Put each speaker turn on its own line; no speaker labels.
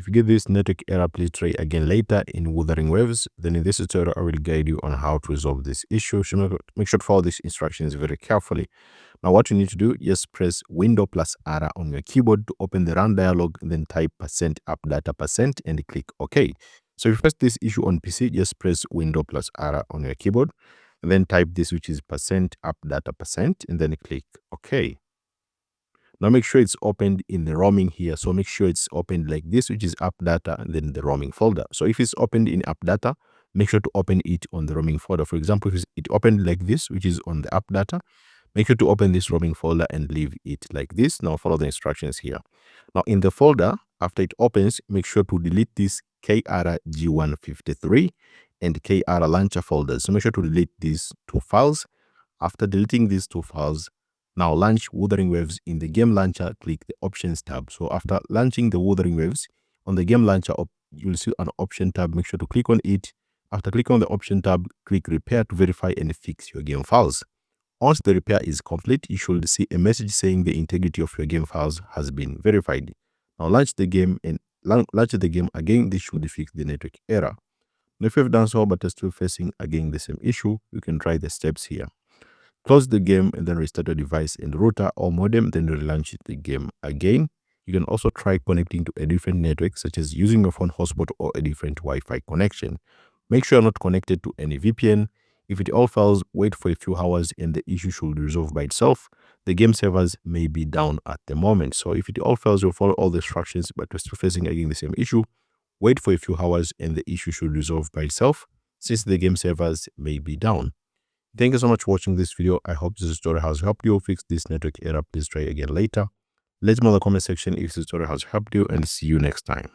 if you get this network error, please try again later in Wuthering Waves. Then in this tutorial, I will guide you on how to resolve this issue. So make sure to follow these instructions very carefully. Now, what you need to do, just press Window plus R on your keyboard to open the run dialog, then type %appdata% and click OK. So if you face this issue on PC, just press Window plus R on your keyboard, and then type this, which is %appdata%, and then click OK. Now make sure it's opened in the roaming here. So make sure it's opened like this, which is AppData, and then the roaming folder. So if it's opened in AppData, make sure to open it on the roaming folder. For example, if it opened like this, which is on the AppData, make sure to open this roaming folder and leave it like this. Now follow the instructions here. Now in the folder, after it opens, make sure to delete this KRG153 and KRLauncher folders. So make sure to delete these two files. After deleting these two files, now launch Wuthering Waves in the game launcher, click the options tab. So after launching the Wuthering Waves on the game launcher, you'll see an option tab. Make sure to click on it. After clicking on the option tab, click repair to verify and fix your game files. Once the repair is complete, you should see a message saying the integrity of your game files has been verified. Now launch the game and launch the game again. This should fix the network error. Now if you have done so but are still facing again the same issue, you can try the steps here. Close the game and then restart your device and router or modem, then relaunch the game again. You can also try connecting to a different network, such as using your phone hotspot or a different Wi-Fi connection. Make sure you're not connected to any VPN. If it all fails, wait for a few hours and the issue should resolve by itself. The game servers may be down at the moment. So if it all fails, you'll follow all the instructions, but you're still facing again the same issue. Wait for a few hours and the issue should resolve by itself, since the game servers may be down. Thank you so much for watching this video. I hope this tutorial has helped you fix this network error. Please try again later. Let me know in the comment section if this tutorial has helped you, and see you next time.